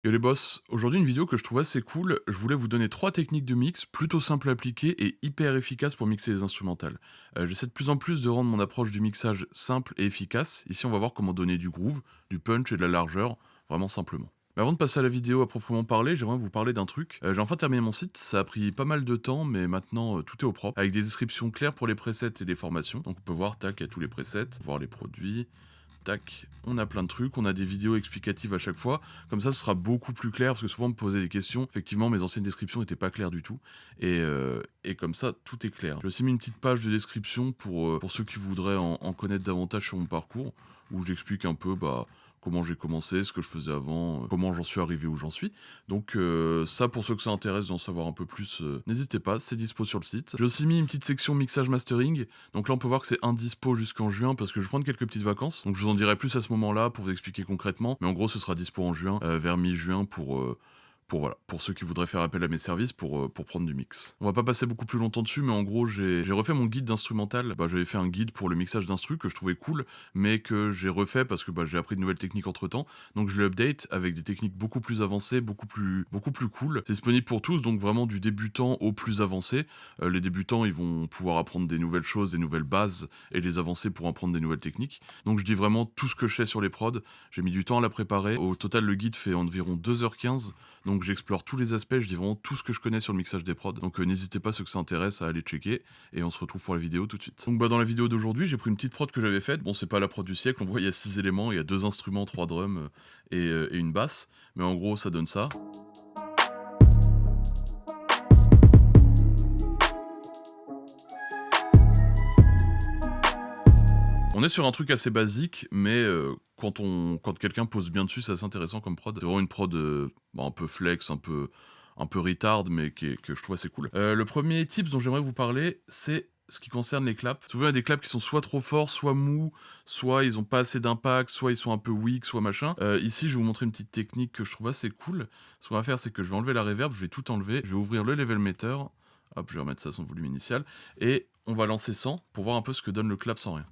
Yo les boss, aujourd'hui une vidéo que je trouve assez cool, je voulais vous donner 3 techniques de mix plutôt simples à appliquer et hyper efficaces pour mixer les instrumentales. J'essaie de plus en plus de rendre mon approche du mixage simple et efficace. Ici on va voir comment donner du groove, du punch et de la largeur, vraiment simplement. Mais avant de passer à la vidéo à proprement parler, j'aimerais vous parler d'un truc. J'ai enfin terminé mon site, ça a pris pas mal de temps, mais maintenant tout est au propre, avec des descriptions claires pour les presets et les formations. Donc on peut voir, tac, il y a tous les presets, voir les produits, tac, on a plein de trucs, on a des vidéos explicatives à chaque fois, comme ça ce sera beaucoup plus clair, parce que souvent on me posait des questions, effectivement mes anciennes descriptions n'étaient pas claires du tout, et comme ça tout est clair. J'ai aussi mis une petite page de description pour ceux qui voudraient en connaître davantage sur mon parcours, où j'explique un peu comment j'ai commencé, ce que je faisais avant, comment j'en suis arrivé où j'en suis. Donc ça, pour ceux que ça intéresse d'en savoir un peu plus, n'hésitez pas, c'est dispo sur le site. J'ai aussi mis une petite section mixage mastering, donc là on peut voir que c'est indispo jusqu'en juin parce que je vais prendre quelques petites vacances, donc je vous en dirai plus à ce moment-là pour vous expliquer concrètement, mais en gros ce sera dispo en juin, vers mi-juin pour voilà, pour ceux qui voudraient faire appel à mes services pour prendre du mix. On va pas passer beaucoup plus longtemps dessus, mais en gros j'ai refait mon guide d'instrumental. J'avais fait un guide pour le mixage d'instru que je trouvais cool, mais que j'ai refait parce que j'ai appris de nouvelles techniques entre temps. Donc je l'ai update avec des techniques beaucoup plus avancées, beaucoup plus cool. C'est disponible pour tous, donc vraiment du débutant au plus avancé. Les débutants, ils vont pouvoir apprendre des nouvelles choses, des nouvelles bases, et les avancés pour apprendre des nouvelles techniques. Donc je dis vraiment tout ce que je sais sur les prods. J'ai mis du temps à la préparer. Au total, le guide fait environ 2h15. Donc j'explore tous les aspects, je dis vraiment tout ce que je connais sur le mixage des prods. Donc n'hésitez pas, ceux que ça intéresse, à aller checker. Et on se retrouve pour la vidéo tout de suite. Donc dans la vidéo d'aujourd'hui, j'ai pris une petite prod que j'avais faite. Bon, c'est pas la prod du siècle, on voit il y a 6 éléments, il y a 2 instruments, 3 drums et une basse. Mais en gros, ça donne ça. On est sur un truc assez basique, mais quand quelqu'un pose bien dessus, c'est assez intéressant comme prod. C'est vraiment une prod, un peu flex, un peu retard, mais que je trouve assez cool. Le premier tips dont j'aimerais vous parler, c'est ce qui concerne les claps. Souvent, il y a des claps qui sont soit trop forts, soit mous, soit ils ont pas assez d'impact, soit ils sont un peu weak, soit machin. Ici, je vais vous montrer une petite technique que je trouve assez cool. Ce qu'on va faire, c'est que je vais enlever la reverb, je vais tout enlever, je vais ouvrir le level meter, hop, je vais remettre ça à son volume initial, et on va lancer 100 pour voir un peu ce que donne le clap sans rien.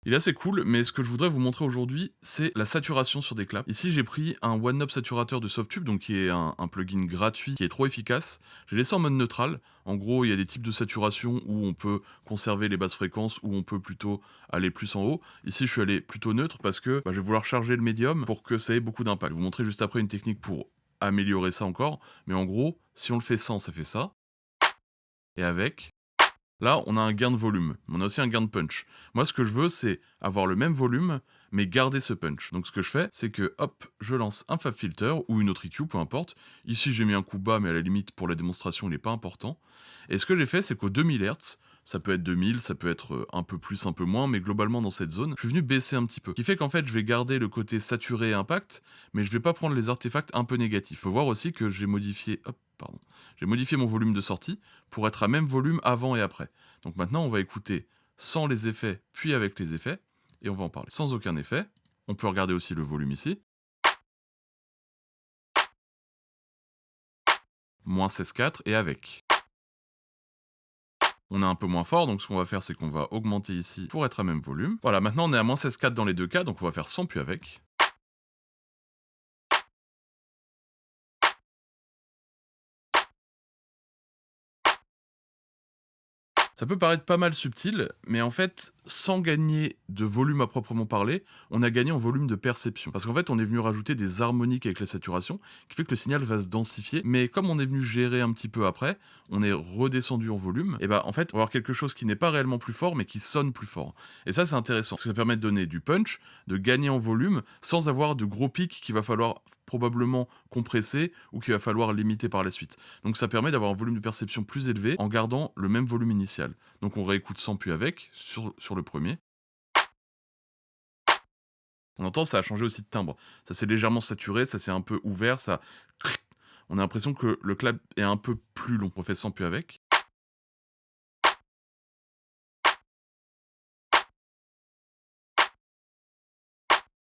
Il est assez cool, mais ce que je voudrais vous montrer aujourd'hui, c'est la saturation sur des claps. Ici, j'ai pris un One Knob saturateur de Softube, donc qui est un plugin gratuit qui est trop efficace. J'ai laissé en mode neutral. En gros, il y a des types de saturation où on peut conserver les basses fréquences, où on peut plutôt aller plus en haut. Ici, je suis allé plutôt neutre parce que je vais vouloir charger le médium pour que ça ait beaucoup d'impact. Je vais vous montrer juste après une technique pour améliorer ça encore. Mais en gros, si on le fait sans, ça fait ça. Et avec, là, on a un gain de volume, on a aussi un gain de punch. Moi, ce que je veux, c'est avoir le même volume, mais garder ce punch. Donc ce que je fais, c'est que, hop, je lance un Fab Filter ou une autre EQ, peu importe. Ici, j'ai mis un coup bas, mais à la limite, pour la démonstration, il n'est pas important. Et ce que j'ai fait, c'est qu'au 2000 Hz, ça peut être 2000, ça peut être un peu plus, un peu moins, mais globalement dans cette zone, je suis venu baisser un petit peu. Ce qui fait qu'en fait, je vais garder le côté saturé et impact, mais je vais pas prendre les artefacts un peu négatifs. Faut voir aussi que j'ai modifié, hop, pardon, j'ai modifié mon volume de sortie pour être à même volume avant et après. Donc maintenant, on va écouter sans les effets, puis avec les effets, et on va en parler. Sans aucun effet, on peut regarder aussi le volume ici, moins 16,4 et avec. On est un peu moins fort, donc ce qu'on va faire, c'est qu'on va augmenter ici pour être à même volume. Voilà, maintenant on est à moins 16,4 dans les deux cas, donc on va faire sans puis avec. Ça peut paraître pas mal subtil, mais en fait, sans gagner de volume à proprement parler, on a gagné en volume de perception. Parce qu'en fait, on est venu rajouter des harmoniques avec la saturation, qui fait que le signal va se densifier, mais comme on est venu gérer un petit peu après, on est redescendu en volume, et en fait, on va avoir quelque chose qui n'est pas réellement plus fort, mais qui sonne plus fort. Et ça, c'est intéressant, parce que ça permet de donner du punch, de gagner en volume, sans avoir de gros pics qu'il va falloir probablement compresser, ou qu'il va falloir limiter par la suite. Donc ça permet d'avoir un volume de perception plus élevé, en gardant le même volume initial. Donc on réécoute sans puis avec, sur le premier. On entend, ça a changé aussi de timbre. Ça s'est légèrement saturé, ça s'est un peu ouvert, ça... On a l'impression que le clap est un peu plus long. On fait sans puis avec.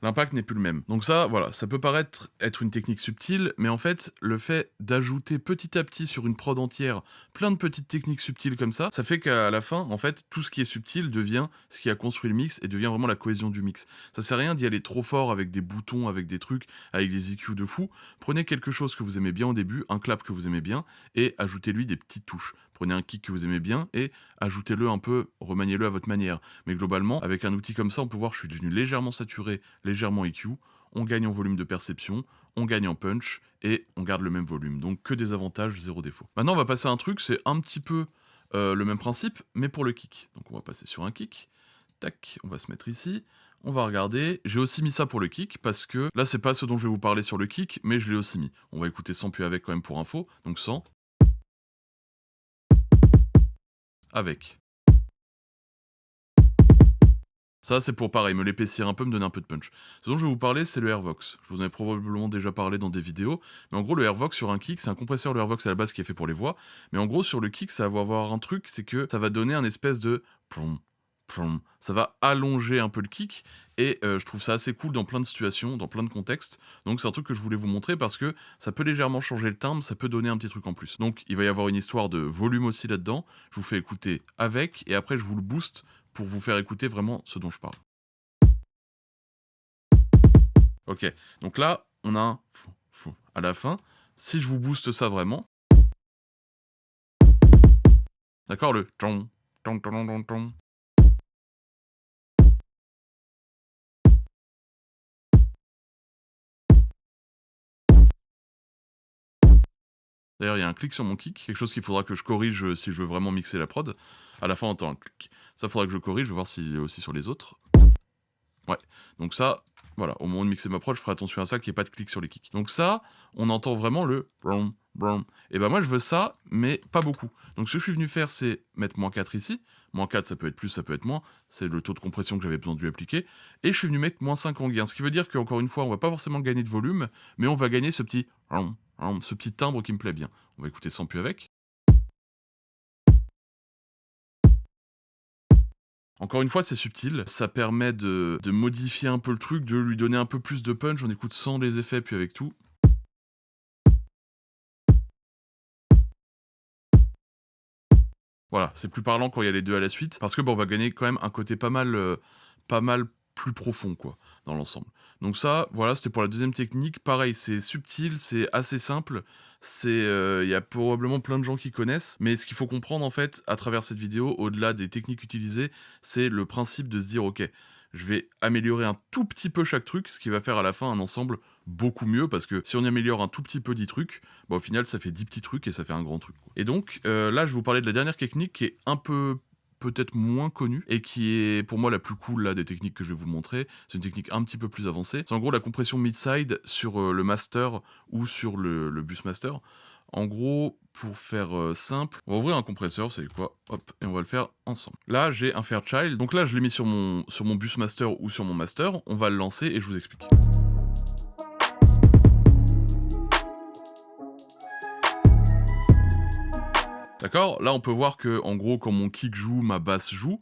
l'impact n'est plus le même. Donc ça, voilà, ça peut paraître être une technique subtile, mais en fait, le fait d'ajouter petit à petit sur une prod entière plein de petites techniques subtiles comme ça fait qu'à la fin, en fait, tout ce qui est subtil devient ce qui a construit le mix et devient vraiment la cohésion du mix. Ça sert à rien d'y aller trop fort avec des boutons, avec des trucs, avec des EQ de fou. Prenez quelque chose que vous aimez bien au début, un clap que vous aimez bien, et ajoutez-lui des petites touches. Prenez un kick que vous aimez bien et ajoutez-le un peu, remaniez-le à votre manière. Mais globalement, avec un outil comme ça, on peut voir que je suis devenu légèrement saturé, légèrement EQ, on gagne en volume de perception, on gagne en punch, et on garde le même volume. Donc que des avantages, zéro défaut. Maintenant, on va passer à un truc, c'est un petit peu le même principe, mais pour le kick. Donc on va passer sur un kick, tac, on va se mettre ici, on va regarder. J'ai aussi mis ça pour le kick, parce que là, c'est pas ce dont je vais vous parler sur le kick, mais je l'ai aussi mis. On va écouter sans puis avec quand même pour info, donc sans, avec. Ça, c'est pour pareil, me l'épaissir un peu, me donner un peu de punch. Ce dont je vais vous parler, c'est le Airvox. Je vous en ai probablement déjà parlé dans des vidéos, mais en gros, le Airvox sur un kick, c'est un compresseur de Airvox à la base qui est fait pour les voix, mais en gros, sur le kick, ça va avoir un truc, c'est que ça va donner un espèce de ploum, ploum. Ça va allonger un peu le kick, et je trouve ça assez cool dans plein de situations, dans plein de contextes. Donc c'est un truc que je voulais vous montrer parce que ça peut légèrement changer le timbre, ça peut donner un petit truc en plus. Donc il va y avoir une histoire de volume aussi là-dedans. Je vous fais écouter avec, et après je vous le booste pour vous faire écouter vraiment ce dont je parle. Ok, donc là, on a un fou, fou. À la fin, si je vous booste ça vraiment, d'accord, le tong, tong, tong, tong, tong. D'ailleurs, il y a un clic sur mon kick, quelque chose qu'il faudra que je corrige si je veux vraiment mixer la prod. À la fin, on entend un clic. Ça, faudra que je corrige, je vais voir s'il est aussi sur les autres. Ouais, donc ça, voilà, au moment de mixer ma prod, je ferai attention à ça, qu'il n'y ait pas de clic sur les kicks. Donc ça, on entend vraiment le brown, brown. Et ben moi, je veux ça, mais pas beaucoup. Donc ce que je suis venu faire, c'est mettre -4 ici. -4, ça peut être plus, ça peut être moins. C'est le taux de compression que j'avais besoin de lui appliquer. Et je suis venu mettre -5 en gain. Ce qui veut dire qu'encore une fois, on va pas forcément gagner de volume, mais on va gagner ce petit brown, brown, ce petit timbre qui me plaît bien. On va écouter sans puis avec. Encore une fois, c'est subtil, ça permet de modifier un peu le truc, de lui donner un peu plus de punch, on écoute sans les effets, puis avec tout. Voilà, c'est plus parlant quand il y a les 2 à la suite, parce que, bah, on va gagner quand même un côté pas mal plus profond, quoi, dans l'ensemble. Donc ça, voilà, c'était pour la deuxième technique. Pareil, c'est subtil, c'est assez simple, il y a probablement plein de gens qui connaissent, mais ce qu'il faut comprendre, en fait, à travers cette vidéo, au-delà des techniques utilisées, c'est le principe de se dire: «OK, je vais améliorer un tout petit peu chaque truc», ce qui va faire à la fin un ensemble beaucoup mieux, parce que si on améliore un tout petit peu 10 trucs, bah, au final, ça fait 10 petits trucs et ça fait un grand truc, quoi. Et donc, là, je vais vous parler de la dernière technique qui est un peu peut-être moins connue et qui est pour moi la plus cool là des techniques que je vais vous montrer. C'est une technique un petit peu plus avancée. C'est en gros la compression mid-side sur le master ou sur le bus master. En gros, pour faire simple, on va ouvrir un compresseur, vous savez quoi, hop, et on va le faire ensemble. Là, j'ai un Fairchild, donc là, je l'ai mis sur mon bus master ou sur mon master. On va le lancer et je vous explique. D'accord? Là, on peut voir que, en gros, quand mon kick joue, ma basse joue,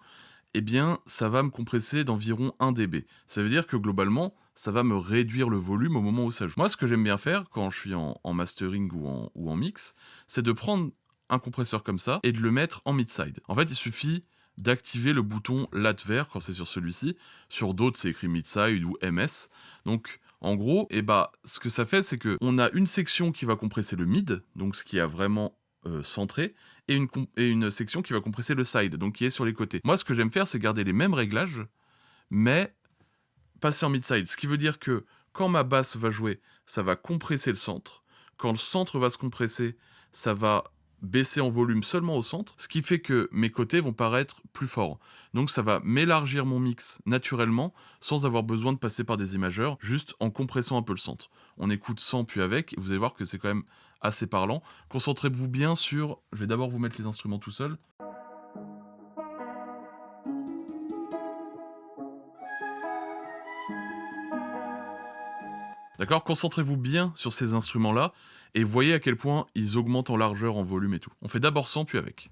eh bien, ça va me compresser d'environ 1 dB. Ça veut dire que, globalement, ça va me réduire le volume au moment où ça joue. Moi, ce que j'aime bien faire quand je suis en mastering ou en mix, c'est de prendre un compresseur comme ça et de le mettre en mid-side. En fait, il suffit d'activer le bouton lat vert quand c'est sur celui-ci. Sur d'autres, c'est écrit mid-side ou MS. Donc, en gros, eh bah, ce que ça fait, c'est que on a une section qui va compresser le mid, donc ce qui a vraiment centré, et une section qui va compresser le side, donc qui est sur les côtés. Moi, ce que j'aime faire, c'est garder les mêmes réglages, mais passer en mid-side. Ce qui veut dire que quand ma basse va jouer, ça va compresser le centre. Quand le centre va se compresser, ça va baisser en volume seulement au centre, ce qui fait que mes côtés vont paraître plus forts. Donc ça va m'élargir mon mix naturellement, sans avoir besoin de passer par des imageurs, juste en compressant un peu le centre. On écoute sans puis avec, et vous allez voir que c'est quand même assez parlant. Concentrez-vous bien sur... Je vais d'abord vous mettre les instruments tout seul. D'accord? Concentrez-vous bien sur ces instruments-là, et voyez à quel point ils augmentent en largeur, en volume et tout. On fait d'abord sans, puis avec.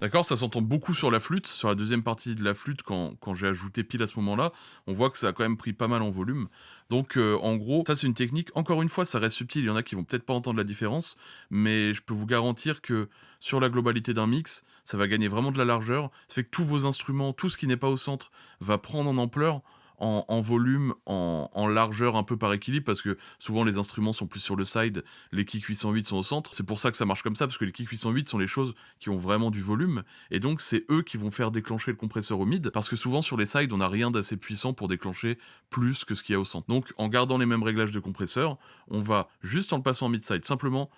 D'accord, ça s'entend beaucoup sur la flûte, sur la deuxième partie de la flûte quand j'ai ajouté pile à ce moment-là, on voit que ça a quand même pris pas mal en volume. Donc en gros, ça c'est une technique, encore une fois, ça reste subtil, il y en a qui vont peut-être pas entendre la différence, mais je peux vous garantir que sur la globalité d'un mix, ça va gagner vraiment de la largeur, ça fait que tous vos instruments, tout ce qui n'est pas au centre va prendre en ampleur, en volume, en largeur un peu par équilibre, parce que souvent les instruments sont plus sur le side, les kicks 808 sont au centre, c'est pour ça que ça marche comme ça, parce que les kicks 808 sont les choses qui ont vraiment du volume, et donc c'est eux qui vont faire déclencher le compresseur au mid, parce que souvent sur les sides, on n'a rien d'assez puissant pour déclencher plus que ce qu'il y a au centre. Donc en gardant les mêmes réglages de compresseur, on va juste en le passant en mid-side, simplement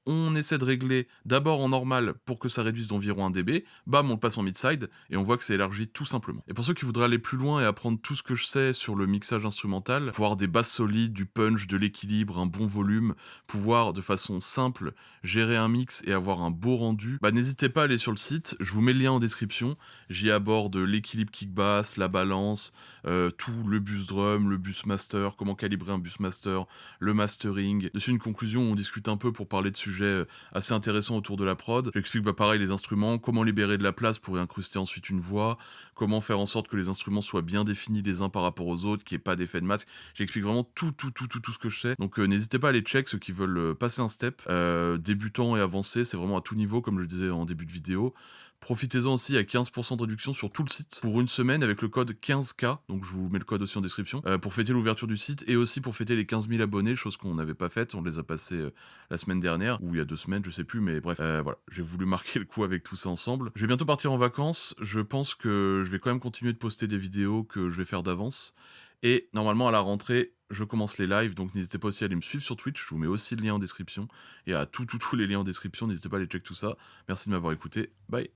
on essaie de régler d'abord en normal pour que ça réduise d'environ 1 dB, bam, on le passe en mid-side, et on voit que ça élargit tout simplement. Et pour ceux qui voudraient aller plus loin et apprendre tout ce que je sais sur le mixage instrumental, pouvoir des basses solides, du punch, de l'équilibre, un bon volume, pouvoir de façon simple gérer un mix et avoir un beau rendu, bah n'hésitez pas à aller sur le site, je vous mets le lien en description, j'y aborde l'équilibre kick-bass, la balance, tout, le bus drum, le bus master, comment calibrer un bus master, le mastering. Dessus une conclusion où on discute un peu pour parler de sujets assez intéressants autour de la prod. J'explique bah pareil les instruments, comment libérer de la place pour y incruster ensuite une voix, comment faire en sorte que les instruments soient bien définis les uns par rapport aux autres, qu'il n'y ait pas d'effet de masque. J'explique vraiment tout ce que je sais. Donc n'hésitez pas à aller check ceux qui veulent passer un step. Débutant et avancé, c'est vraiment à tout niveau comme je le disais en début de vidéo. Profitez-en aussi à 15% de réduction sur tout le site pour une semaine avec le code 15K, donc je vous mets le code aussi en description, pour fêter l'ouverture du site et aussi pour fêter les 15 000 abonnés, chose qu'on n'avait pas faite, on les a passés la semaine dernière, ou il y a 2 semaines, je sais plus, mais bref, voilà, j'ai voulu marquer le coup avec tout ça ensemble. Je vais bientôt partir en vacances, je pense que je vais quand même continuer de poster des vidéos que je vais faire d'avance, et normalement à la rentrée, je commence les lives, donc n'hésitez pas aussi à aller me suivre sur Twitch, je vous mets aussi le lien en description, et à tous les liens en description, n'hésitez pas à aller check tout ça. Merci de m'avoir écouté, bye.